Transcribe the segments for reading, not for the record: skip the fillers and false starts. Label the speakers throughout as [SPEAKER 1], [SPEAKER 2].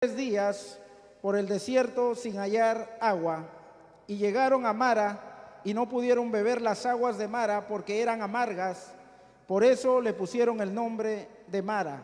[SPEAKER 1] días por el desierto sin hallar agua, y llegaron a Mara y no pudieron beber las aguas de Mara porque eran amargas. Por eso le pusieron el nombre de Mara.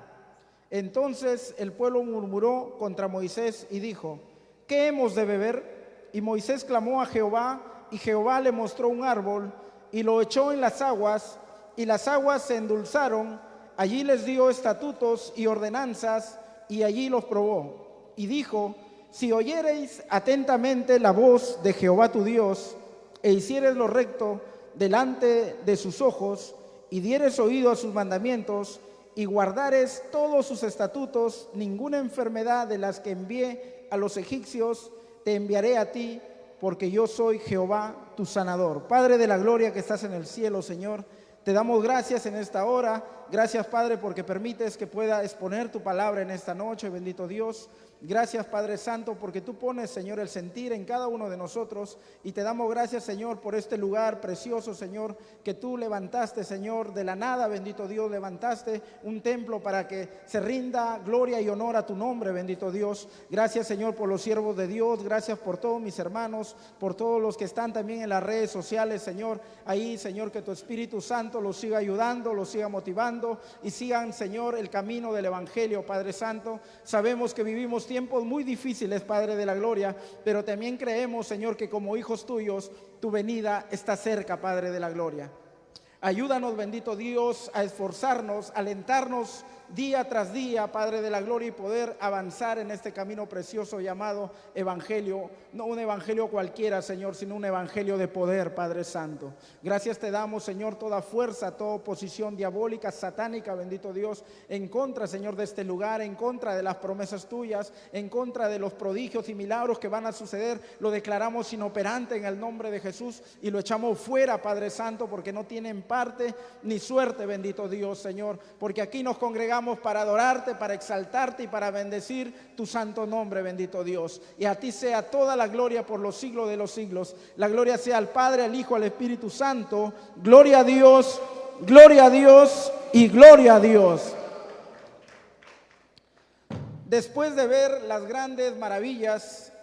[SPEAKER 1] Entonces el pueblo murmuró contra Moisés y dijo: ¿qué hemos de beber? Y Moisés clamó a Jehová, y Jehová le mostró un árbol y lo echó en las aguas, y las aguas se endulzaron. Allí les dio estatutos y ordenanzas, y allí los probó. Y dijo: si oyereis atentamente la voz de Jehová tu Dios, e hiciereis lo recto delante de sus ojos, y diereis oído a sus mandamientos, y guardares todos sus estatutos, ninguna enfermedad de las que envié a los egipcios te enviaré a ti, porque yo soy Jehová tu sanador. Padre de la gloria que estás en el cielo, Señor, te damos gracias en esta hora. Gracias, Padre, porque permites que pueda exponer tu palabra en esta noche, bendito Dios. Gracias, Padre Santo, porque tú pones, Señor, el sentir en cada uno de nosotros, y te damos gracias, Señor, por este lugar precioso, Señor, que tú levantaste, Señor, de la nada, bendito Dios. Levantaste un templo para que se rinda gloria y honor a tu nombre, bendito Dios. Gracias, Señor, por los siervos de Dios. Gracias por todos mis hermanos, por todos los que están también en las redes sociales, Señor. Ahí, Señor, que tu Espíritu Santo los siga ayudando, los siga motivando, y sigan, Señor, el camino del Evangelio, Padre Santo. Sabemos que vivimos tiempos muy difíciles, Padre de la gloria, pero también creemos, Señor, que como hijos tuyos, tu venida está cerca, Padre de la gloria. Ayúdanos, bendito Dios, a esforzarnos, a alentarnos día tras día, Padre de la gloria, y poder avanzar en este camino precioso llamado evangelio. No un evangelio cualquiera, Señor, sino un evangelio de poder, Padre Santo. Gracias te damos, Señor, toda fuerza, toda oposición diabólica, satánica, bendito Dios, en contra, Señor, de este lugar, en contra de las promesas tuyas, en contra de los prodigios y milagros que van a suceder. Lo declaramos inoperante en el nombre de Jesús y lo echamos fuera, Padre Santo, porque no tienen parte ni suerte, bendito Dios, Señor, porque aquí nos congregamos para adorarte, para exaltarte y para bendecir tu santo nombre, bendito Dios. Y a ti sea toda la gloria por los siglos de los siglos. La gloria sea al Padre, al Hijo, al Espíritu Santo. Gloria a Dios y gloria a Dios. Después de ver las grandes maravillas,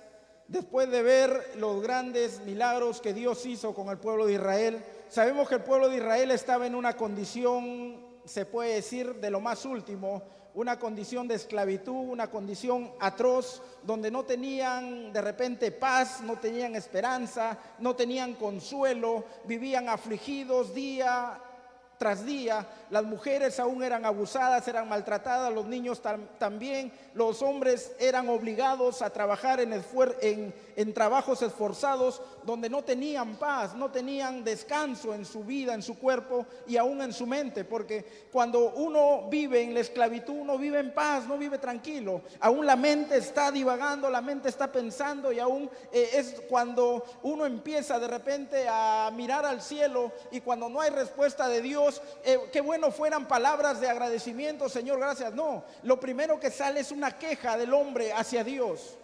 [SPEAKER 1] después de ver los grandes milagros que Dios hizo con el pueblo de Israel, sabemos que el pueblo de Israel estaba en una condición, se puede decir, de lo más último, una condición de esclavitud, una condición atroz, donde no tenían de repente paz, no tenían esperanza, no tenían consuelo, vivían afligidos día tras día. Las mujeres aún eran abusadas, eran maltratadas, los niños también, los hombres eran obligados a trabajar en trabajos esforzados, donde no tenían paz, no tenían descanso en su vida, en su cuerpo y aún en su mente, porque cuando uno vive en la esclavitud, uno vive en paz, no vive tranquilo, aún la mente está divagando, la mente está pensando, y aún es cuando uno empieza de repente a mirar al cielo, y cuando no hay respuesta de Dios, qué bueno fueran palabras de agradecimiento, Señor, gracias. No, lo primero que sale es una queja del hombre hacia Dios.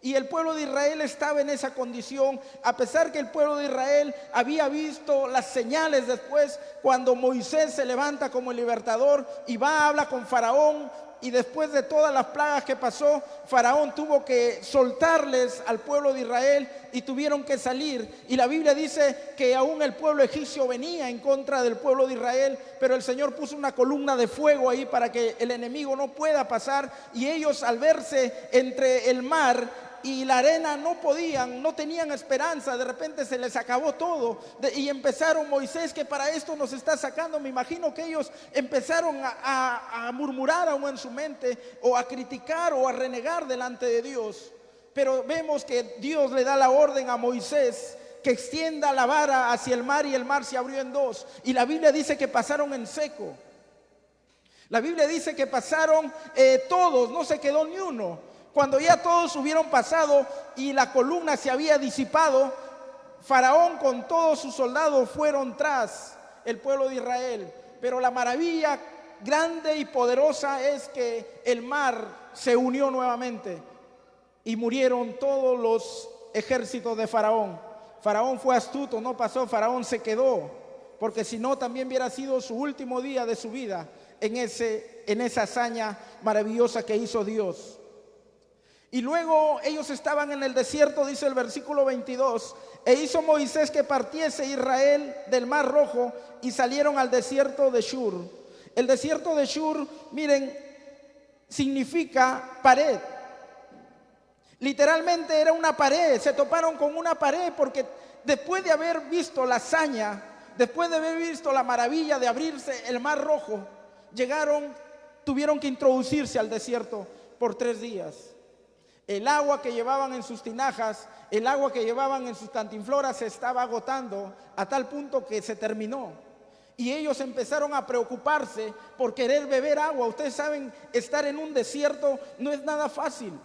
[SPEAKER 1] Y el pueblo de Israel estaba en esa condición, a pesar que el pueblo de Israel había visto las señales después, cuando Moisés se levanta como el libertador y va a hablar con Faraón. Y después de todas las plagas que pasó, Faraón tuvo que soltarles al pueblo de Israel y tuvieron que salir. Y la Biblia dice que aún el pueblo egipcio venía en contra del pueblo de Israel, pero el Señor puso una columna de fuego ahí para que el enemigo no pueda pasar. Y ellos, al verse entre el mar y la arena, no tenían esperanza. De repente se les acabó todo, y empezaron: Moisés, que para esto nos está sacando. Me imagino que ellos empezaron a murmurar aún en su mente, o a criticar o a renegar delante de Dios. Pero vemos que Dios le da la orden a Moisés que extienda la vara hacia el mar, y el mar se abrió en dos, y la Biblia dice que pasaron en seco. La Biblia dice que pasaron todos, no se quedó ni uno. Cuando ya todos hubieron pasado y la columna se había disipado, Faraón con todos sus soldados fueron tras el pueblo de Israel. Pero la maravilla grande y poderosa es que el mar se unió nuevamente y murieron todos los ejércitos de Faraón. Faraón fue astuto, no pasó, Faraón se quedó, porque si no también hubiera sido su último día de su vida en esa hazaña maravillosa que hizo Dios. Y luego ellos estaban en el desierto, dice el versículo 22, e hizo Moisés que partiese Israel del Mar Rojo y salieron al desierto de Shur. El desierto de Shur, miren, significa pared. Literalmente era una pared, se toparon con una pared porque después de haber visto la hazaña, después de haber visto la maravilla de abrirse el Mar Rojo, tuvieron que introducirse al desierto por 3 días. El agua que llevaban en sus tinajas, el agua que llevaban en sus cantinfloras se estaba agotando a tal punto que se terminó. Y ellos empezaron a preocuparse por querer beber agua. Ustedes saben, estar en un desierto no es nada fácil.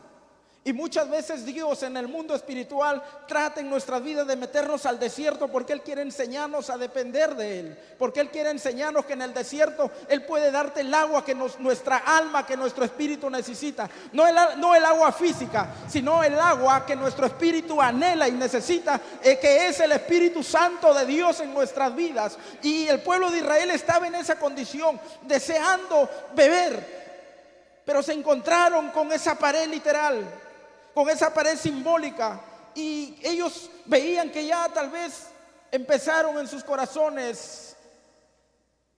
[SPEAKER 1] Y muchas veces Dios en el mundo espiritual trata en nuestras vidas de meternos al desierto porque Él quiere enseñarnos a depender de Él. Porque Él quiere enseñarnos que en el desierto Él puede darte el agua que nuestra alma, que nuestro espíritu necesita. No el agua física, sino el agua que nuestro espíritu anhela y necesita, que es el Espíritu Santo de Dios en nuestras vidas. Y el pueblo de Israel estaba en esa condición, deseando beber. Pero se encontraron con esa pared literal, con esa pared simbólica, y ellos veían que ya tal vez empezaron en sus corazones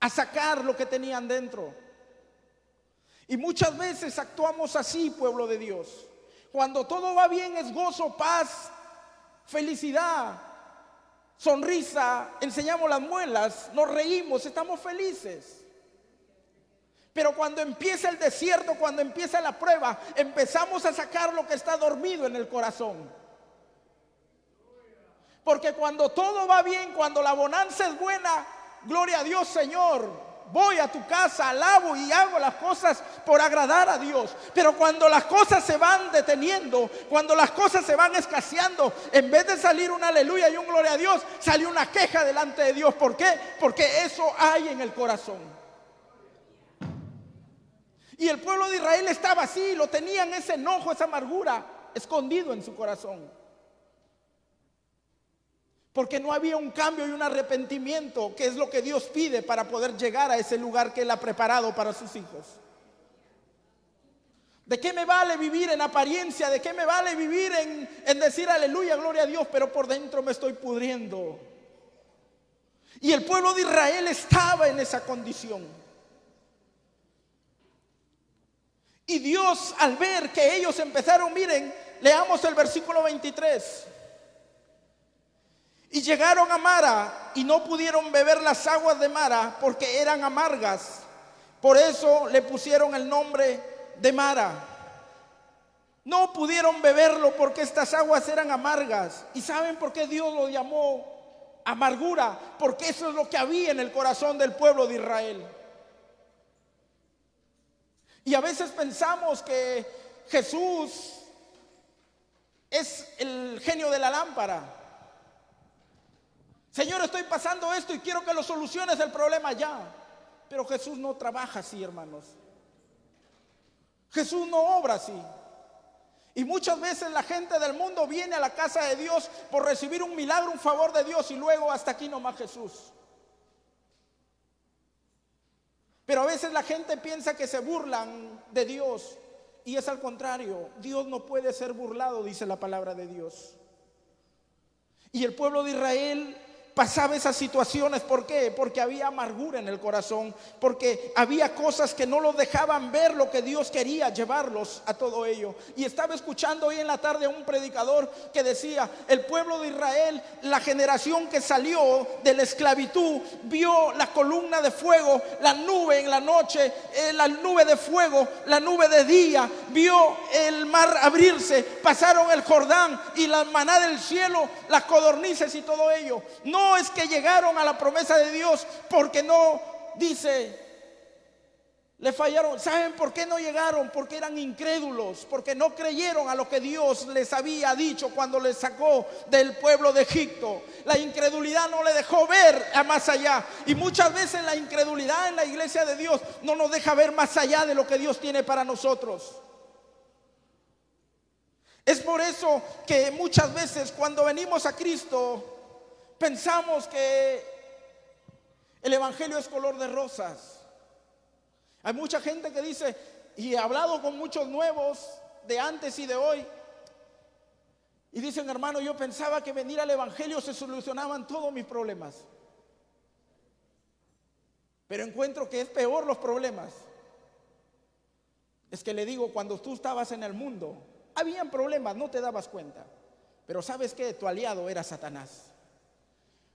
[SPEAKER 1] a sacar lo que tenían dentro. Y muchas veces actuamos así, pueblo de Dios. Cuando todo va bien es gozo, paz, felicidad, sonrisa, enseñamos las muelas, nos reímos, estamos felices. Pero cuando empieza el desierto, cuando empieza la prueba, empezamos a sacar lo que está dormido en el corazón. Porque cuando todo va bien, cuando la bonanza es buena, gloria a Dios, Señor, voy a tu casa, alabo y hago las cosas por agradar a Dios. Pero cuando las cosas se van deteniendo, cuando las cosas se van escaseando, en vez de salir un aleluya y un gloria a Dios, sale una queja delante de Dios. ¿Por qué? Porque eso hay en el corazón. Y el pueblo de Israel estaba así, lo tenían ese enojo, esa amargura escondido en su corazón. Porque no había un cambio y un arrepentimiento, que es lo que Dios pide para poder llegar a ese lugar que Él ha preparado para sus hijos. ¿De qué me vale vivir en apariencia? ¿De qué me vale vivir en decir aleluya, gloria a Dios, pero por dentro me estoy pudriendo? Y el pueblo de Israel estaba en esa condición. Y Dios, al ver que ellos empezaron, miren, leamos el versículo 23. Y llegaron a Mara y no pudieron beber las aguas de Mara porque eran amargas. Por eso le pusieron el nombre de Mara. No pudieron beberlo porque estas aguas eran amargas. ¿Y saben por qué Dios lo llamó amargura? Porque eso es lo que había en el corazón del pueblo de Israel. Y a veces pensamos que Jesús es el genio de la lámpara. Señor, estoy pasando esto y quiero que lo soluciones el problema ya. Pero Jesús no trabaja así, hermanos. Jesús no obra así. Y muchas veces la gente del mundo viene a la casa de Dios por recibir un milagro, un favor de Dios, y luego hasta aquí nomás Jesús. Pero a veces la gente piensa que se burlan de Dios, y es al contrario. Dios no puede ser burlado, dice la palabra de Dios. Y el pueblo de Israel pasaba esas situaciones. ¿Por qué? Porque había amargura en el corazón, porque había cosas que no los dejaban ver lo que Dios quería llevarlos a todo ello. Y estaba escuchando hoy en la tarde a un predicador que decía: el pueblo de Israel, la generación que salió de la esclavitud, vio la columna de fuego, la nube en la noche, la nube de fuego, la nube de día, vio el mar abrirse, pasaron el Jordán y la maná del cielo, las codornices y todo ello. No es que llegaron a la promesa de Dios porque no, dice, le fallaron. ¿Saben por qué no llegaron? Porque eran incrédulos, porque no creyeron a lo que Dios les había dicho cuando les sacó del pueblo de Egipto. La incredulidad no le dejó ver a más allá. Y muchas veces la incredulidad en la iglesia de Dios no nos deja ver más allá de lo que Dios tiene para nosotros. Es por eso que muchas veces cuando venimos a Cristo pensamos que el evangelio es color de rosas. Hay mucha gente que dice, y he hablado con muchos nuevos, de antes y de hoy. Y dicen, hermano, yo pensaba que venir al evangelio se solucionaban todos mis problemas. Pero encuentro que es peor los problemas. Es que le digo, cuando tú estabas en el mundo, habían problemas, no te dabas cuenta. Pero ¿sabes qué? Tu aliado era Satanás.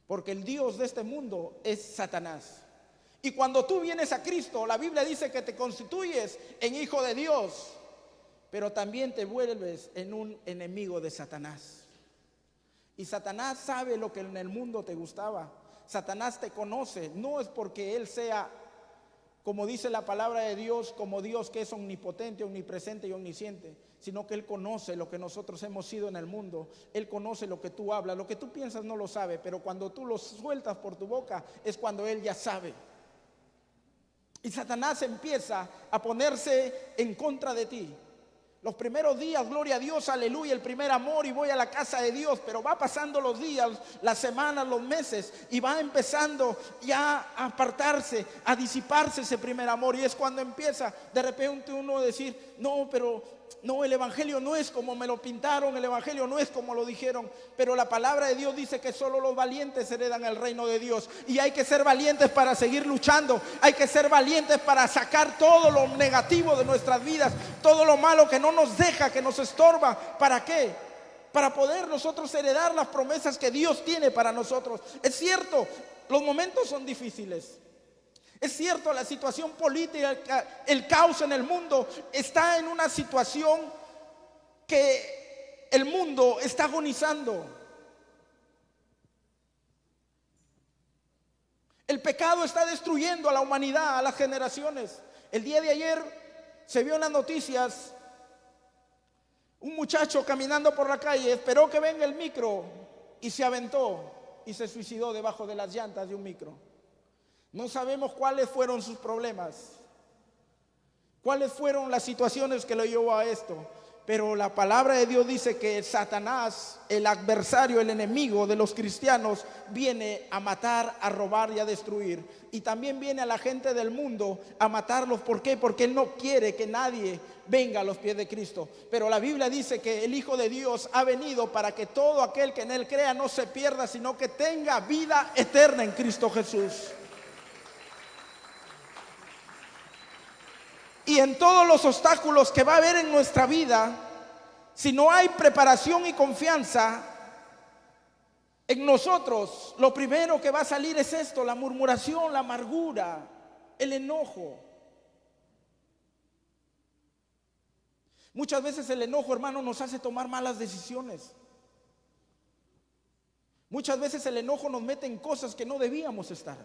[SPEAKER 1] Porque el Dios de este mundo es Satanás. Y cuando tú vienes a Cristo, la Biblia dice que te constituyes en hijo de Dios, pero también te vuelves en un enemigo de Satanás. Y Satanás sabe lo que en el mundo te gustaba. Satanás te conoce, no es porque él sea, como dice la palabra de Dios, como Dios que es omnipotente, omnipresente y omnisciente, sino que él conoce lo que nosotros hemos sido en el mundo. Él conoce lo que tú hablas, lo que tú piensas no lo sabe, pero cuando tú lo sueltas por tu boca es cuando él ya sabe. Y Satanás empieza a ponerse en contra de ti. Los primeros días, gloria a Dios, aleluya, el primer amor, y voy a la casa de Dios, pero va pasando los días, las semanas, los meses, y va empezando ya a apartarse, a disiparse ese primer amor. Y es cuando empieza de repente uno a decir, no, pero no, el evangelio no es como me lo pintaron, el evangelio no es como lo dijeron. Pero la palabra de Dios dice que solo los valientes heredan el reino de Dios. Y hay que ser valientes para seguir luchando. Hay que ser valientes para sacar todo lo negativo de nuestras vidas, todo lo malo que no nos deja, que nos estorba. ¿Para qué? Para poder nosotros heredar las promesas que Dios tiene para nosotros. Es cierto, los momentos son difíciles. Es cierto, la situación política, el caos en el mundo está en una situación que el mundo está agonizando. El pecado está destruyendo a la humanidad, a las generaciones. El día de ayer se vio en las noticias un muchacho caminando por la calle, esperó que venga el micro y se aventó y se suicidó debajo de las llantas de un micro. No sabemos cuáles fueron sus problemas, cuáles fueron las situaciones que lo llevó a esto, pero la palabra de Dios dice que Satanás, el adversario, el enemigo de los cristianos, viene a matar, a robar y a destruir. Y también viene a la gente del mundo a matarlos. ¿Por qué? Porque él no quiere que nadie venga a los pies de Cristo. Pero la Biblia dice que el Hijo de Dios ha venido para que todo aquel que en él crea no se pierda, sino que tenga vida eterna en Cristo Jesús. Y en todos los obstáculos que va a haber en nuestra vida, si no hay preparación y confianza en nosotros, lo primero que va a salir es esto: la murmuración, la amargura, el enojo. Muchas veces el enojo, hermano, nos hace tomar malas decisiones. Muchas veces el enojo nos mete en cosas que no debíamos estar.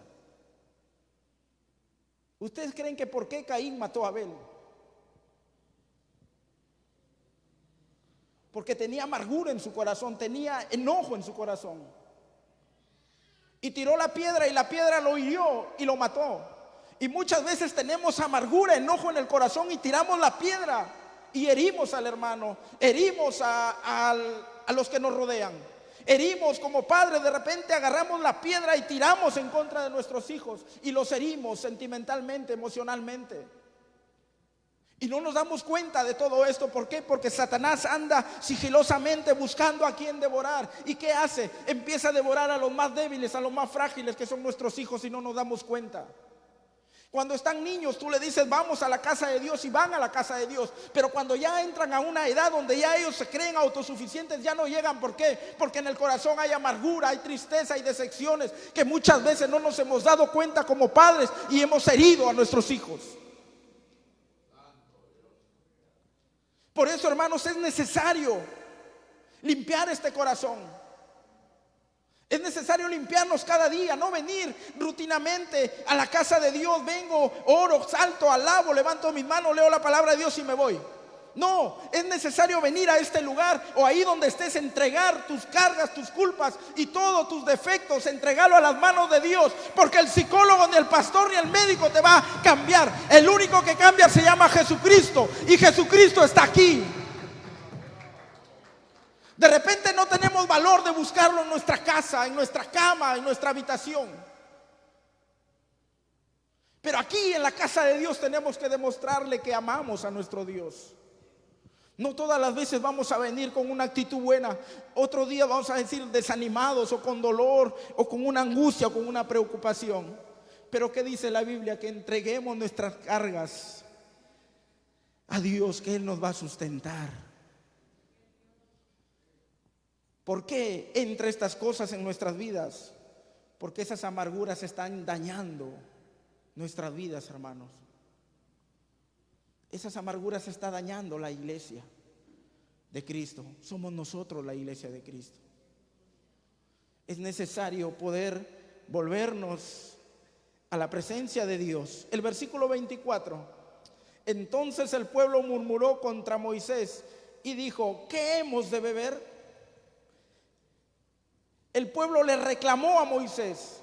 [SPEAKER 1] ¿Ustedes creen que por qué Caín mató a Abel? Porque tenía amargura en su corazón, tenía enojo en su corazón. Y tiró la piedra y la piedra lo hirió y lo mató. Y muchas veces tenemos amargura, enojo en el corazón y tiramos la piedra y herimos al hermano, herimos a los que nos rodean. Herimos como padres, de repente agarramos la piedra y tiramos en contra de nuestros hijos y los herimos sentimentalmente, emocionalmente. Y no nos damos cuenta de todo esto. ¿Por qué? Porque Satanás anda sigilosamente buscando a quien devorar. ¿Y qué hace? Empieza a devorar a los más débiles, a los más frágiles, que son nuestros hijos, y no nos damos cuenta. Cuando están niños, tú le dices vamos a la casa de Dios y van a la casa de Dios. Pero cuando ya entran a una edad donde ya ellos se creen autosuficientes, ya no llegan. ¿Por qué? Porque en el corazón hay amargura, hay tristeza, hay decepciones que muchas veces no nos hemos dado cuenta como padres y hemos herido a nuestros hijos. Por eso, hermanos, es necesario limpiar este corazón. Es necesario limpiarnos cada día, no venir rutinamente a la casa de Dios. Vengo, oro, salto, alabo, levanto mis manos, leo la palabra de Dios y me voy. No, es necesario venir a este lugar o ahí donde estés, entregar tus cargas, tus culpas y todos tus defectos, entregarlo a las manos de Dios. Porque el psicólogo, ni el pastor, ni el médico te va a cambiar. El único que cambia se llama Jesucristo, y Jesucristo está aquí. De repente no tenemos valor de buscarlo en nuestra casa, en nuestra cama, en nuestra habitación. Pero aquí en la casa de Dios tenemos que demostrarle que amamos a nuestro Dios. No todas las veces vamos a venir con una actitud buena. Otro día vamos a decir desanimados o con dolor o con una angustia o con una preocupación. Pero ¿qué dice la Biblia? Que entreguemos nuestras cargas a Dios, que Él nos va a sustentar. ¿Por qué entra estas cosas en nuestras vidas? Porque esas amarguras están dañando nuestras vidas, hermanos. Esas amarguras están dañando la iglesia de Cristo. Somos nosotros la iglesia de Cristo. Es necesario poder volvernos a la presencia de Dios. El versículo 24. Entonces el pueblo murmuró contra Moisés y dijo: ¿qué hemos de beber? El pueblo le reclamó a Moisés.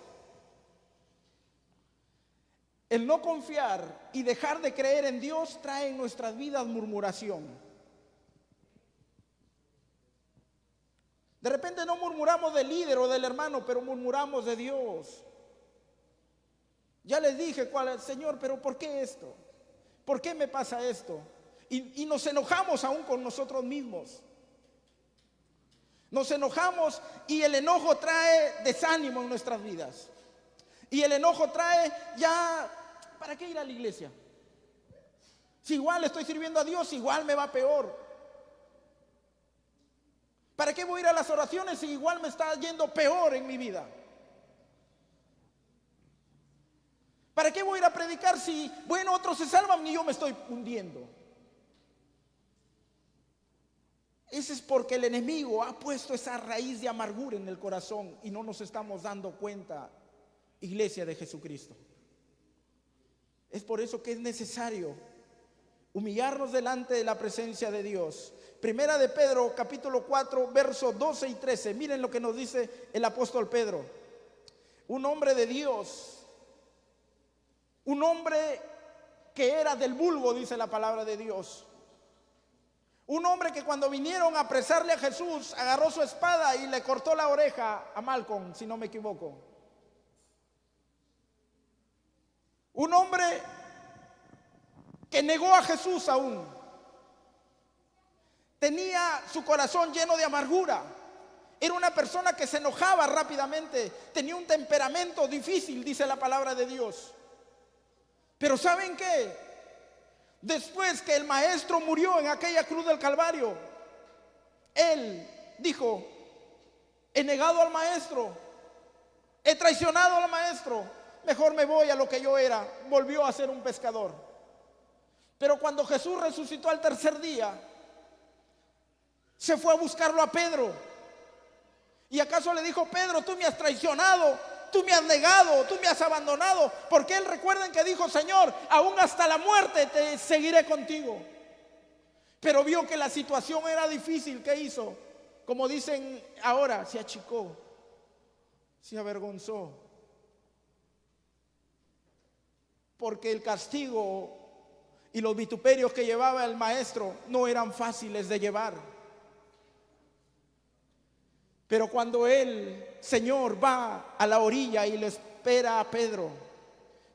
[SPEAKER 1] El no confiar y dejar de creer en Dios trae en nuestras vidas murmuración. De repente no murmuramos del líder o del hermano, pero murmuramos de Dios. Ya les dije cuál es, Señor, pero ¿por qué esto? ¿Por qué me pasa esto? Y nos enojamos aún con nosotros mismos. Nos enojamos y el enojo trae desánimo en nuestras vidas. Y el enojo trae ya, ¿para qué ir a la iglesia? Si igual estoy sirviendo a Dios, igual me va peor. ¿Para qué voy a ir a las oraciones si igual me está yendo peor en mi vida? ¿Para qué voy a ir a predicar si, bueno, otros se salvan y yo me estoy hundiendo? Ese es porque el enemigo ha puesto esa raíz de amargura en el corazón y no nos estamos dando cuenta, iglesia de Jesucristo. Es por eso que es necesario humillarnos delante de la presencia de Dios. Primera de Pedro, capítulo 4, versos 12 y 13. Miren lo que nos dice el apóstol Pedro. Un hombre de Dios, un hombre que era del vulgo, dice la palabra de Dios. Un hombre que cuando vinieron a apresarle a Jesús, agarró su espada y le cortó la oreja a Malcolm, si no me equivoco. Un hombre que negó a Jesús aún. Tenía su corazón lleno de amargura. Era una persona que se enojaba rápidamente. Tenía un temperamento difícil, dice la palabra de Dios. Pero ¿saben qué? Después que el maestro murió en aquella cruz del Calvario, él dijo: he negado al maestro, he traicionado al maestro, mejor me voy a lo que yo era. Volvió a ser un pescador. Pero cuando Jesús resucitó al tercer día, se fue a buscarlo a Pedro. ¿Y acaso le dijo: Pedro, tú me has traicionado, tú me has negado, tú me has abandonado? Porque él, recuerden que dijo: Señor, aún hasta la muerte te seguiré contigo. Pero vio que la situación era difícil. ¿Qué hizo? Como dicen ahora, se achicó, se avergonzó. Porque el castigo y los vituperios que llevaba el maestro no eran fáciles de llevar. Pero cuando el Señor va a la orilla y le espera a Pedro,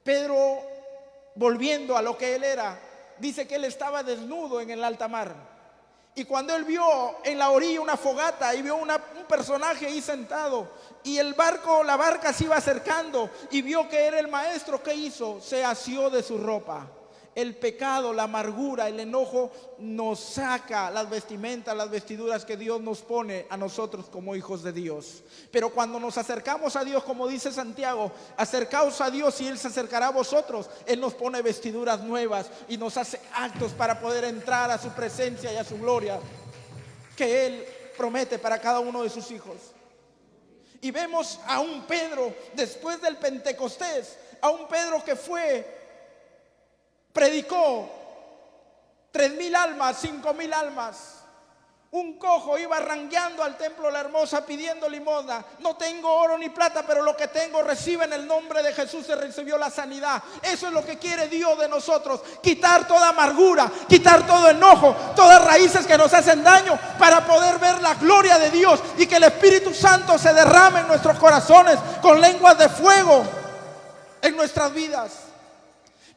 [SPEAKER 1] Pedro, volviendo a lo que él era, dice que él estaba desnudo en el alta mar. Y cuando él vio en la orilla una fogata y vio un personaje ahí sentado, y la barca se iba acercando, y vio que era el maestro, ¿qué hizo? Se asió de su ropa. El pecado, la amargura, el enojo nos saca las vestimentas, las vestiduras que Dios nos pone a nosotros como hijos de Dios. Pero cuando nos acercamos a Dios, como dice Santiago, acercaos a Dios y Él se acercará a vosotros. Él nos pone vestiduras nuevas y nos hace actos para poder entrar a su presencia y a su gloria que Él promete para cada uno de sus hijos. Y vemos a un Pedro después del Pentecostés, a un Pedro que predicó 3,000 almas, 5,000 almas. Un cojo iba rangueando al templo La Hermosa pidiendo limosna. No tengo oro ni plata, pero lo que tengo recibe en el nombre de Jesús. Se recibió la sanidad. Eso es lo que quiere Dios de nosotros: quitar toda amargura, quitar todo enojo, todas raíces que nos hacen daño, para poder ver la gloria de Dios y que el Espíritu Santo se derrame en nuestros corazones con lenguas de fuego en nuestras vidas.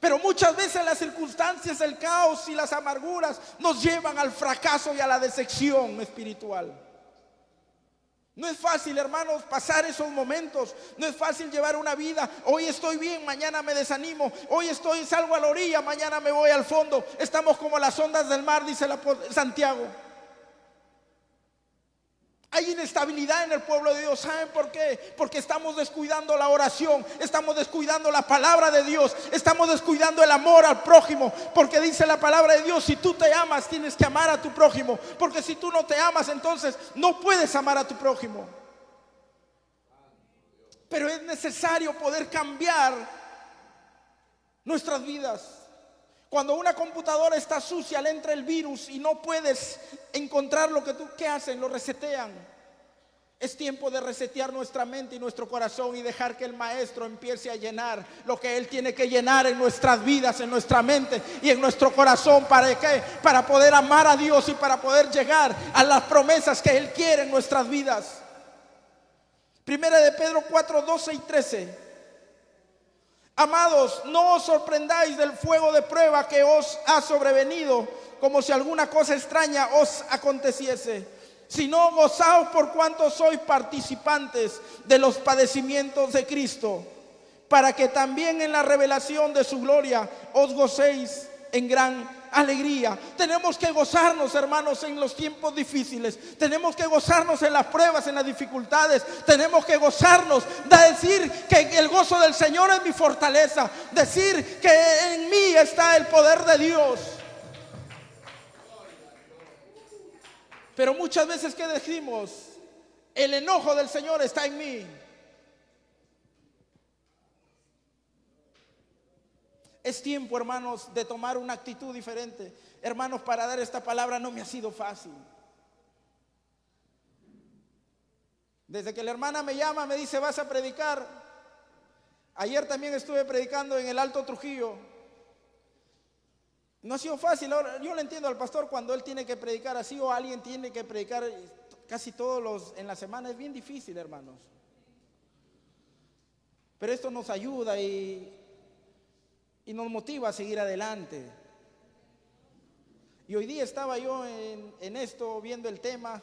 [SPEAKER 1] Pero muchas veces las circunstancias, el caos y las amarguras nos llevan al fracaso y a la decepción espiritual. No es fácil, hermanos, pasar esos momentos. No es fácil llevar una vida. Hoy estoy bien, mañana me desanimo. Hoy salgo a la orilla, mañana me voy al fondo. Estamos como las ondas del mar, dice Santiago. Hay inestabilidad en el pueblo de Dios. ¿Saben por qué? Porque estamos descuidando la oración, estamos descuidando la palabra de Dios, estamos descuidando el amor al prójimo. Porque dice la palabra de Dios: si tú te amas, tienes que amar a tu prójimo. Porque si tú no te amas, entonces no puedes amar a tu prójimo. Pero es necesario poder cambiar nuestras vidas. Cuando una computadora está sucia, le entra el virus y no puedes encontrar lo que ¿qué hacen? Lo resetean. Es tiempo de resetear nuestra mente y nuestro corazón y dejar que el maestro empiece a llenar lo que él tiene que llenar en nuestras vidas, en nuestra mente y en nuestro corazón. ¿Para qué? Para poder amar a Dios y para poder llegar a las promesas que él quiere en nuestras vidas. Primera de Pedro 4, 12 y 13. Amados, no os sorprendáis del fuego de prueba que os ha sobrevenido, como si alguna cosa extraña os aconteciese, sino gozaos por cuanto sois participantes de los padecimientos de Cristo, para que también en la revelación de su gloria os gocéis en gran alegría. Tenemos que gozarnos, hermanos, en los tiempos difíciles. Tenemos que gozarnos en las pruebas, en las dificultades. Tenemos que gozarnos, decir que el gozo del Señor es mi fortaleza, decir que en mí está el poder de Dios. Pero muchas veces, ¿qué decimos? El enojo del Señor está en mí. Es tiempo, hermanos, de tomar una actitud diferente. Hermanos, para dar esta palabra no me ha sido fácil. Desde que la hermana me llama, me dice: vas a predicar. Ayer también estuve predicando en el Alto Trujillo. No ha sido fácil. Ahora, yo le entiendo al pastor cuando él tiene que predicar así, o alguien tiene que predicar casi todos en la semana. Es bien difícil, hermanos. Pero esto nos ayuda y nos motiva a seguir adelante. Y hoy día estaba yo en esto, viendo el tema.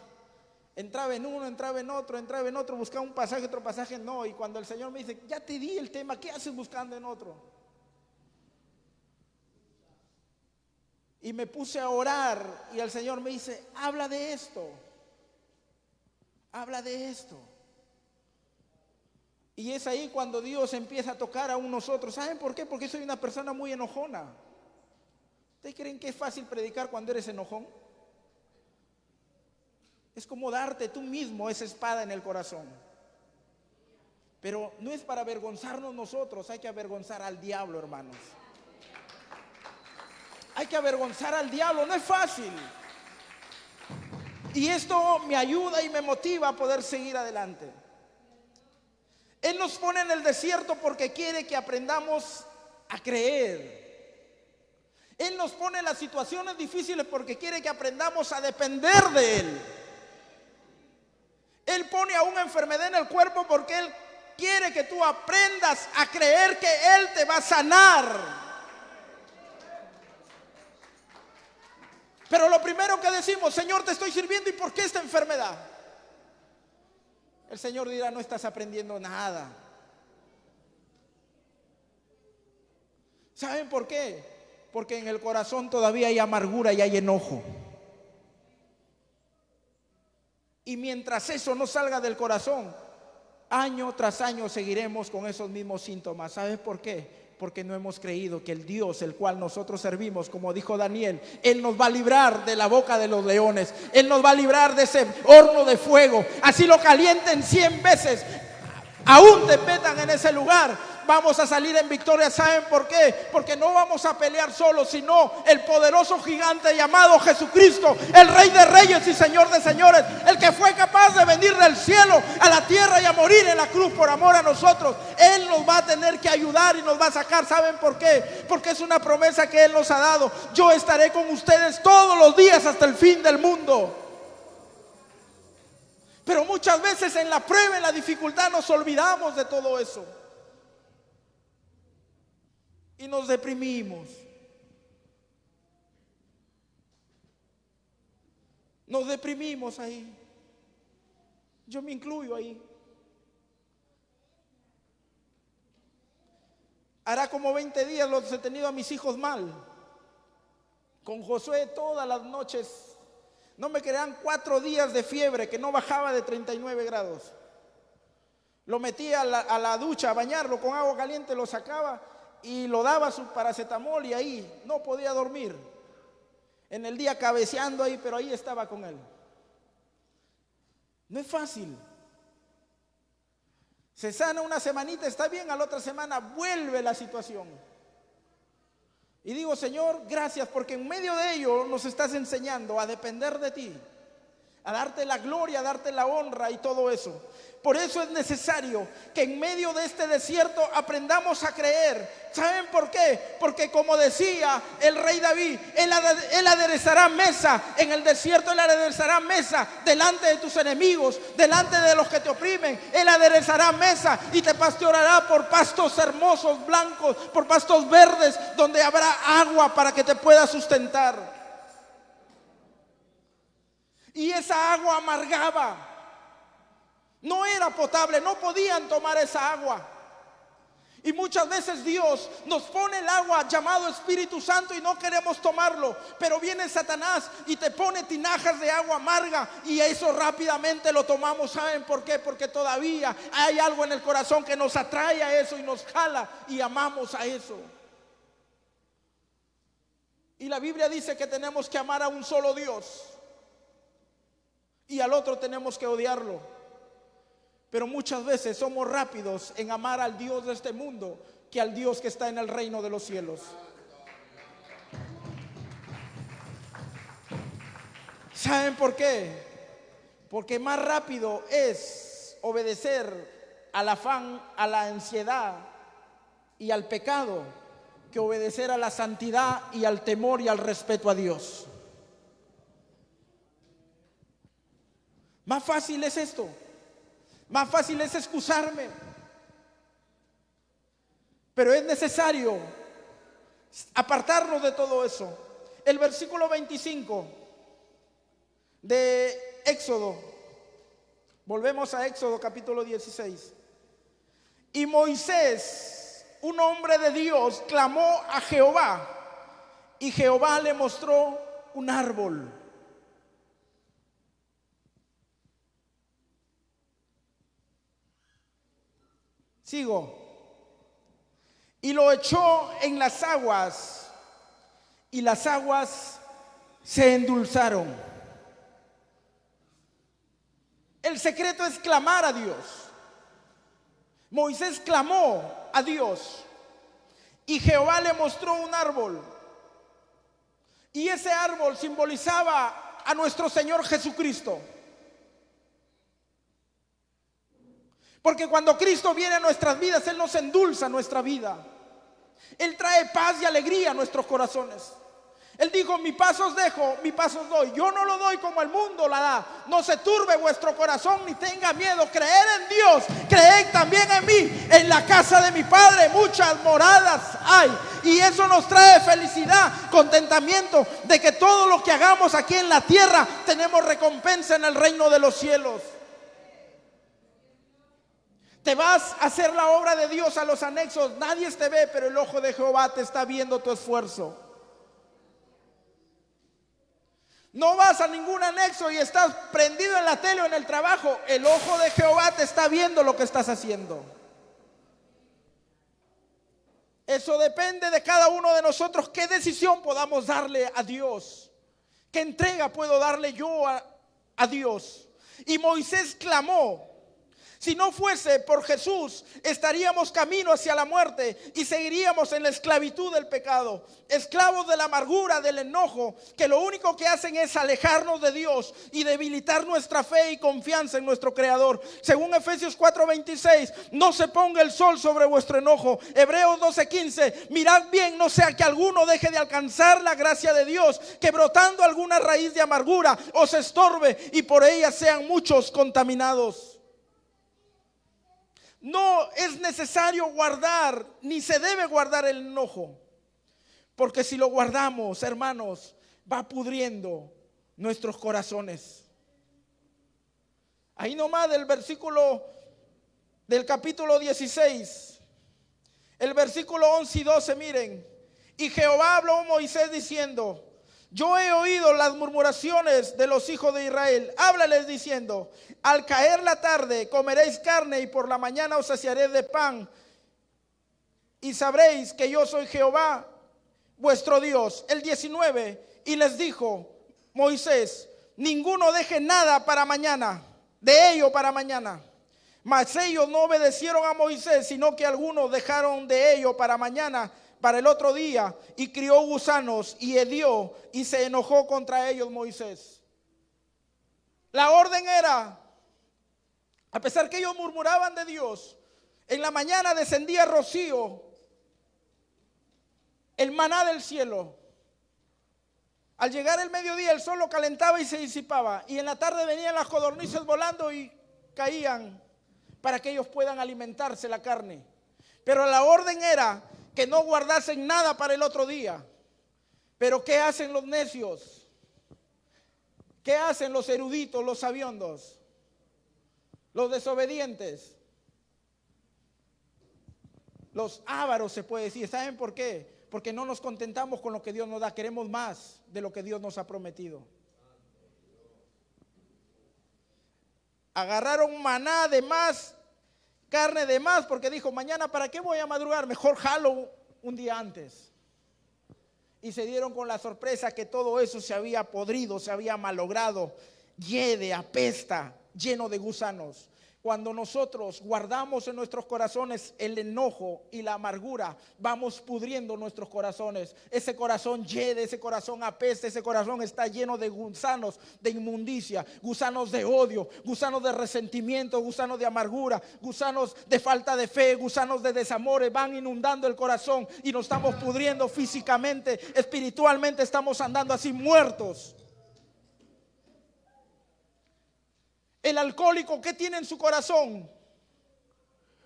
[SPEAKER 1] Entraba en uno, entraba en otro, buscaba un pasaje, otro pasaje, no. Y cuando el Señor me dice: ya te di el tema, ¿qué haces buscando en otro? Y me puse a orar y el Señor me dice: habla de esto, habla de esto. Y es ahí cuando Dios empieza a tocar a nosotros. ¿Saben por qué? Porque soy una persona muy enojona. ¿Ustedes creen que es fácil predicar cuando eres enojón? Es como darte tú mismo esa espada en el corazón. Pero no es para avergonzarnos nosotros, hay que avergonzar al diablo, hermanos. Hay que avergonzar al diablo, no es fácil. Y esto me ayuda y me motiva a poder seguir adelante. Él nos pone en el desierto porque quiere que aprendamos a creer. Él nos pone en las situaciones difíciles porque quiere que aprendamos a depender de Él. Él pone a una enfermedad en el cuerpo porque Él quiere que tú aprendas a creer que Él te va a sanar. Pero lo primero que decimos: Señor, te estoy sirviendo, ¿y por qué esta enfermedad? El Señor dirá: no estás aprendiendo nada. ¿Saben por qué? Porque en el corazón todavía hay amargura y hay enojo. Y mientras eso no salga del corazón, año tras año seguiremos con esos mismos síntomas. ¿Sabes por qué? Porque no hemos creído que el Dios el cual nosotros servimos, como dijo Daniel, Él nos va a librar de la boca de los leones. Él nos va a librar de ese horno de fuego. Así lo calienten 100 veces, aún te metan en ese lugar, vamos a salir en victoria. ¿Saben por qué? Porque no vamos a pelear solos, sino el poderoso gigante llamado Jesucristo, el Rey de Reyes y Señor de Señores, el que fue capaz de venir del cielo a la tierra y a morir en la cruz por amor a nosotros. Él nos va a tener que ayudar y nos va a sacar. ¿Saben por qué? Porque es una promesa que Él nos ha dado: yo estaré con ustedes todos los días hasta el fin del mundo. Pero muchas veces en la prueba, en la dificultad, nos olvidamos de todo eso. y nos deprimimos. Nos deprimimos ahí. Yo me incluyo ahí. Hará como 20 días los he tenido a mis hijos mal. Con Josué todas las noches. No me crean 4 días de fiebre que no bajaba de 39 grados. Lo metía a la ducha a bañarlo con agua caliente, lo sacaba y lo daba su paracetamol y ahí no podía dormir. En el día cabeceando ahí, pero ahí estaba con él. No es fácil. Se sana una semanita, está bien, a la otra semana vuelve la situación. Y digo, Señor, gracias, porque en medio de ello nos estás enseñando a depender de ti, a darte la gloria, a darte la honra y todo eso. Por eso es necesario que en medio de este desierto aprendamos a creer. ¿Saben por qué? Porque como decía el rey David, Él aderezará mesa en el desierto, Él aderezará mesa delante de tus enemigos, delante de los que te oprimen. Él aderezará mesa y te pastoreará por pastos hermosos, blancos, por pastos verdes, donde habrá agua para que te pueda sustentar. Y esa agua amargaba. No era potable, no podían tomar esa agua. Y muchas veces Dios nos pone el agua llamado Espíritu Santo y no queremos tomarlo. Pero viene Satanás y te pone tinajas de agua amarga y eso rápidamente lo tomamos. ¿Saben por qué? Porque todavía hay algo en el corazón que nos atrae a eso y nos jala y amamos a eso. Y la Biblia dice que tenemos que amar a un solo Dios y al otro tenemos que odiarlo. Pero muchas veces somos rápidos en amar al Dios de este mundo que al Dios que está en el reino de los cielos. ¿Saben por qué? Porque más rápido es obedecer al afán, a la ansiedad y al pecado que obedecer a la santidad y al temor y al respeto a Dios. Más fácil es esto. Más fácil es excusarme. Pero es necesario apartarnos de todo eso. El versículo 25 de Éxodo. Volvemos a Éxodo capítulo 16. Y Moisés, un hombre de Dios, clamó a Jehová. Y Jehová le mostró un árbol. Sigo. Y lo echó en las aguas, y las aguas se endulzaron. El secreto es clamar a Dios. Moisés clamó a Dios, y Jehová le mostró un árbol. Y ese árbol simbolizaba a nuestro Señor Jesucristo. Porque cuando Cristo viene a nuestras vidas, Él nos endulza nuestra vida. Él trae paz y alegría a nuestros corazones. Él dijo, mi paz os dejo, mi paz os doy. Yo no lo doy como el mundo la da. No se turbe vuestro corazón ni tenga miedo. Creed en Dios, creed también en mí. En la casa de mi Padre muchas moradas hay. Y eso nos trae felicidad, contentamiento de que todo lo que hagamos aquí en la tierra tenemos recompensa en el reino de los cielos. Te vas a hacer la obra de Dios a los anexos. Nadie te ve, pero el ojo de Jehová te está viendo tu esfuerzo. No vas a ningún anexo y estás prendido en la tele o en el trabajo. El ojo de Jehová te está viendo lo que estás haciendo. Eso depende de cada uno de nosotros. ¿Qué decisión podamos darle a Dios? ¿Qué entrega puedo darle yo a Dios? Y Moisés clamó. Si no fuese por Jesús, estaríamos camino hacia la muerte y seguiríamos en la esclavitud del pecado, esclavos de la amargura, del enojo, que lo único que hacen es alejarnos de Dios y debilitar nuestra fe y confianza en nuestro Creador. Según Efesios 4:26, no se ponga el sol sobre vuestro enojo. Hebreos 12:15, mirad bien, no sea que alguno deje de alcanzar la gracia de Dios, que brotando alguna raíz de amargura os estorbe y por ella sean muchos contaminados. no es necesario guardar, ni se debe guardar el enojo. Porque si lo guardamos, hermanos, va pudriendo nuestros corazones. Ahí nomás del versículo del capítulo 16, el versículo 11 y 12, miren. Y Jehová habló a Moisés diciendo: yo he oído las murmuraciones de los hijos de Israel. Háblales diciendo: al caer la tarde comeréis carne, y por la mañana os saciaré de pan, y sabréis que yo soy Jehová vuestro Dios. El 19, y les dijo Moisés: ninguno deje nada para mañana, de ello para mañana. Mas ellos no obedecieron a Moisés, sino que algunos dejaron de ello para mañana, para el otro día, y crió gusanos y hedió, y se enojó contra ellos Moisés. La orden era, a pesar que ellos murmuraban de Dios, en la mañana descendía rocío, el maná del cielo. Al llegar el mediodía el sol lo calentaba y se disipaba, y en la tarde venían las codornices volando y caían para que ellos puedan alimentarse la carne. Pero la orden era que no guardasen nada para el otro día. Pero ¿qué hacen los necios? ¿Qué hacen los eruditos, los sabiondos, los desobedientes? Los ávaros, se puede decir. ¿Saben por qué? Porque no nos contentamos con lo que Dios nos da, queremos más de lo que Dios nos ha prometido. Agarraron maná de más, carne de más, porque dijo: mañana para qué voy a madrugar, mejor jalo un día antes. Y se dieron con la sorpresa que todo eso se había podrido, se había malogrado, hiede, apesta, lleno de gusanos. Cuando nosotros guardamos en nuestros corazones el enojo y la amargura, vamos pudriendo nuestros corazones. Ese corazón hiede, ese corazón apesta, ese corazón está lleno de gusanos de inmundicia, gusanos de odio, gusanos de resentimiento, gusanos de amargura, gusanos de falta de fe, gusanos de desamores. Van inundando el corazón y nos estamos pudriendo físicamente, espiritualmente estamos andando así muertos. El alcohólico, ¿qué tiene en su corazón?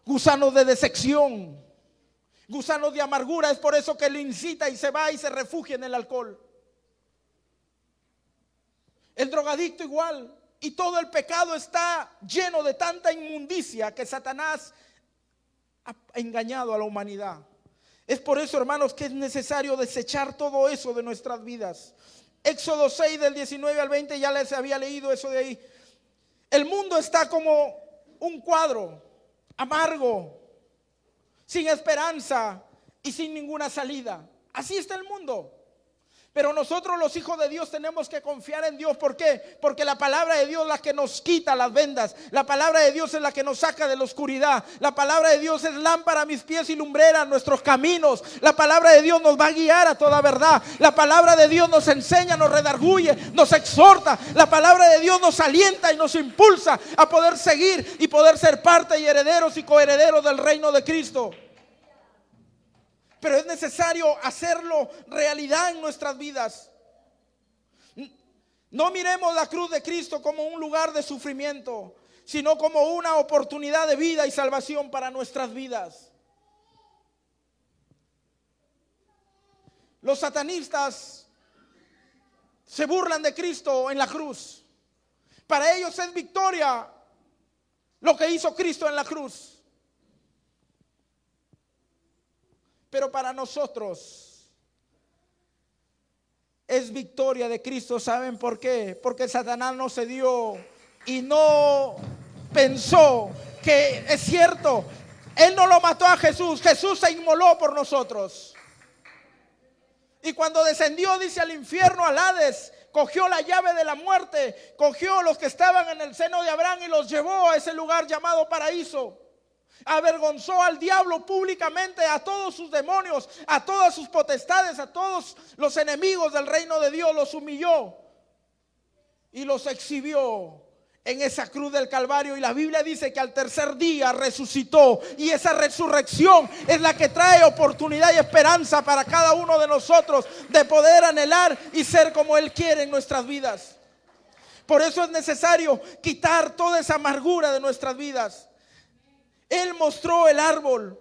[SPEAKER 1] Gusanos de decepción, gusanos de amargura. Es por eso que lo incita y se va y se refugia en el alcohol. El drogadicto igual. Y todo el pecado está lleno de tanta inmundicia que Satanás ha engañado a la humanidad. Es por eso, hermanos, que es necesario desechar todo eso de nuestras vidas. Éxodo 6 del 19 al 20, ya les había leído eso de ahí. El mundo está como un cuadro amargo, sin esperanza y sin ninguna salida. Así está el mundo. Pero nosotros, los hijos de Dios, tenemos que confiar en Dios. ¿Por qué? Porque la palabra de Dios es la que nos quita las vendas. La palabra de Dios es la que nos saca de la oscuridad. La palabra de Dios es lámpara a mis pies y lumbrera a nuestros caminos. La palabra de Dios nos va a guiar a toda verdad. La palabra de Dios nos enseña, nos redarguye, nos exhorta. La palabra de Dios nos alienta y nos impulsa a poder seguir y poder ser parte y herederos y coherederos del reino de Cristo. Pero es necesario hacerlo realidad en nuestras vidas. No miremos la cruz de Cristo como un lugar de sufrimiento, sino como una oportunidad de vida y salvación para nuestras vidas. Los satanistas se burlan de Cristo en la cruz. Para ellos es victoria lo que hizo Cristo en la cruz. Pero para nosotros es victoria de Cristo. ¿Saben por qué? Porque Satanás no se dio y no pensó que es cierto. Él no lo mató a Jesús. Jesús se inmoló por nosotros. Y cuando descendió, dice, al infierno, al Hades, cogió la llave de la muerte, cogió los que estaban en el seno de Abraham y los llevó a ese lugar llamado paraíso. Avergonzó al diablo públicamente, a todos sus demonios, a todas sus potestades, a todos los enemigos del reino de Dios. Los humilló y los exhibió en esa cruz del Calvario. Y la Biblia dice que al tercer día resucitó. Y esa resurrección es la que trae oportunidad y esperanza para cada uno de nosotros de poder anhelar y ser como Él quiere en nuestras vidas. Por eso es necesario quitar toda esa amargura de nuestras vidas. Él mostró el árbol.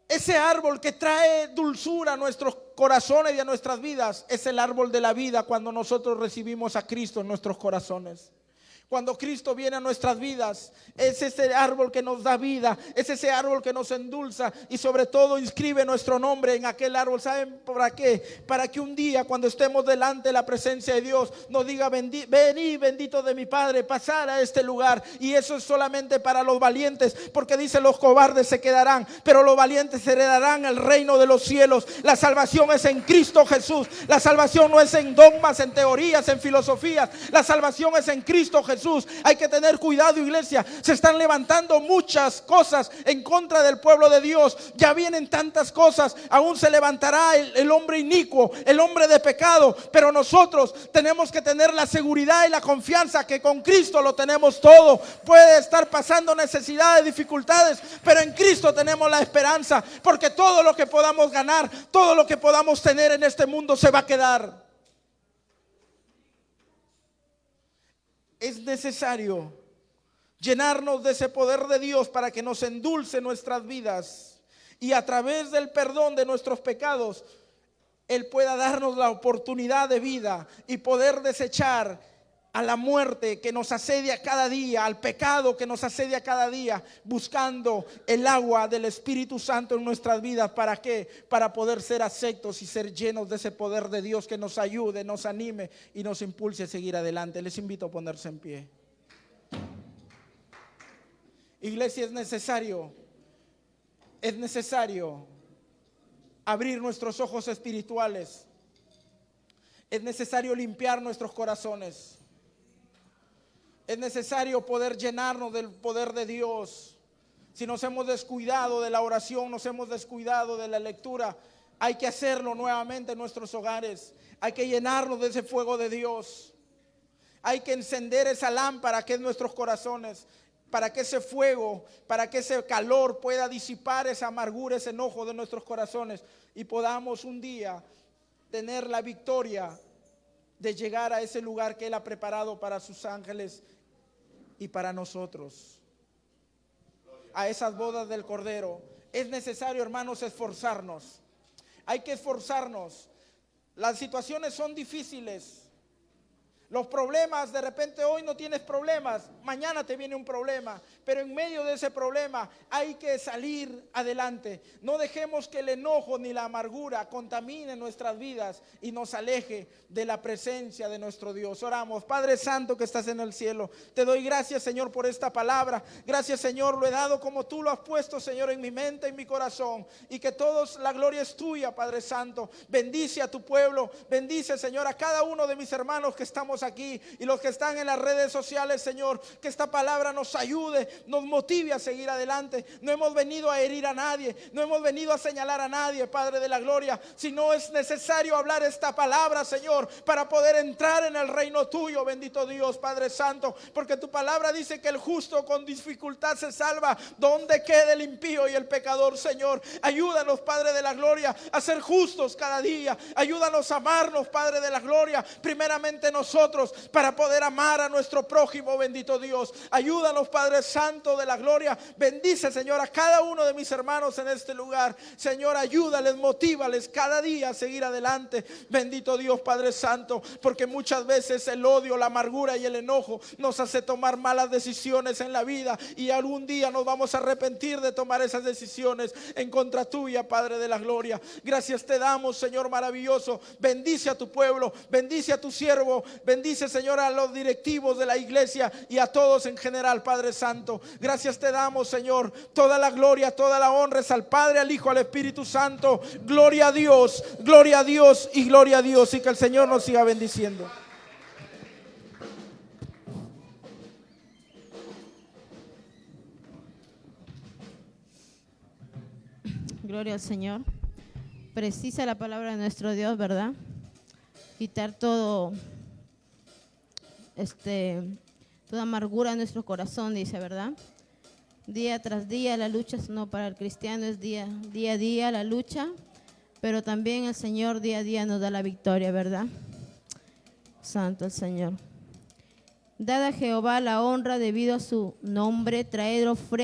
[SPEAKER 1] Ese árbol que trae dulzura a nuestros corazones y a nuestras vidas es el árbol de la vida cuando nosotros recibimos a Cristo en nuestros corazones. Cuando Cristo viene a nuestras vidas, es ese árbol que nos da vida, es ese árbol que nos endulza y sobre todo inscribe nuestro nombre en aquel árbol. ¿Saben para qué? Para que un día cuando estemos delante de la presencia de Dios nos diga: vení bendito de mi Padre, pasar a este lugar. Y eso es solamente para los valientes, porque dice: los cobardes se quedarán, pero los valientes heredarán el reino de los cielos. La salvación es en Cristo Jesús. La salvación no es en dogmas, en teorías, en filosofías. La salvación es en Cristo Jesús. Hay que tener cuidado, iglesia. Se están levantando muchas cosas en contra del pueblo de Dios. Ya vienen tantas cosas. Aún se levantará el hombre inicuo, el hombre de pecado. Pero nosotros tenemos que tener la seguridad y la confianza que con Cristo lo tenemos todo. Puede estar pasando necesidades, dificultades, pero en Cristo tenemos la esperanza, porque todo lo que podamos ganar, todo lo que podamos tener en este mundo se va a quedar. Es necesario llenarnos de ese poder de Dios para que nos endulce nuestras vidas y a través del perdón de nuestros pecados Él pueda darnos la oportunidad de vida y poder desechar a la muerte que nos asedia cada día, al pecado que nos asedia cada día, buscando el agua del Espíritu Santo en nuestras vidas. ¿Para qué? Para poder ser aceptos y ser llenos de ese poder de Dios que nos ayude, nos anime y nos impulse a seguir adelante. Les invito a ponerse en pie. Iglesia, es necesario abrir nuestros ojos espirituales. Es necesario limpiar nuestros corazones. Es necesario poder llenarnos del poder de Dios. Si nos hemos descuidado de la oración, nos hemos descuidado de la lectura, hay que hacerlo nuevamente en nuestros hogares. Hay que llenarnos de ese fuego de Dios. Hay que encender esa lámpara que es nuestros corazones, para que ese fuego, para que ese calor pueda disipar esa amargura, ese enojo de nuestros corazones y podamos un día tener la victoria de llegar a ese lugar que Él ha preparado para sus ángeles y para nosotros, a esas bodas del Cordero. Es necesario, hermanos, esforzarnos. Hay que esforzarnos. Las situaciones son difíciles. Los problemas, de repente hoy no tienes problemas, mañana te viene un problema, pero en medio de ese problema hay que salir adelante. No dejemos que el enojo ni la amargura contamine nuestras vidas y nos aleje de la presencia de nuestro Dios. Oramos. Padre Santo que estás en el cielo, te doy gracias, Señor, por esta palabra. Gracias, Señor, lo he dado como tú lo has puesto, Señor, en mi mente, en mi corazón, y que todos, la gloria es tuya, Padre Santo. Bendice a tu pueblo, bendice, Señor, a cada uno de mis hermanos que estamos aquí y los que están en las redes sociales, Señor, que esta palabra nos ayude, nos motive a seguir adelante. No hemos venido a herir a nadie, no hemos venido a señalar a nadie, Padre de la gloria, sino es necesario hablar esta palabra, Señor, para poder entrar en el reino tuyo, bendito Dios, Padre Santo, porque tu palabra dice que el justo con dificultad se salva. Donde quede el impío y el pecador, Señor, ayúdanos, Padre de la gloria, a ser justos cada día. Ayúdanos a amarnos, Padre de la gloria, primeramente nosotros, para poder amar a nuestro prójimo, bendito Dios. Ayúdanos, Padre Santo de la gloria. Bendice, Señor, a cada uno de mis hermanos en este lugar. Señor, ayúdales, motívales cada día a seguir adelante, bendito Dios, Padre Santo, porque muchas veces el odio, la amargura y el enojo nos hace tomar malas decisiones en la vida, y algún día nos vamos a arrepentir de tomar esas decisiones en contra tuya, Padre de la gloria. Gracias te damos, Señor maravilloso. Bendice a tu pueblo, bendice a tu siervo, bendice, Señor, a los directivos de la iglesia y a todos en general, Padre Santo. Gracias te damos, Señor. Toda la gloria, toda la honra es al Padre, al Hijo, al Espíritu Santo. Gloria a Dios y gloria a Dios, y que el Señor nos siga bendiciendo.
[SPEAKER 2] Gloria al Señor. Precisa la palabra de nuestro Dios, ¿verdad? Quitar toda amargura en nuestro corazón, dice, ¿verdad? Día tras día la lucha, no, para el cristiano es día a día la lucha, pero también el Señor día a día nos da la victoria, ¿verdad? Santo el Señor. Dad a Jehová la honra debido a su nombre, traed ofrenda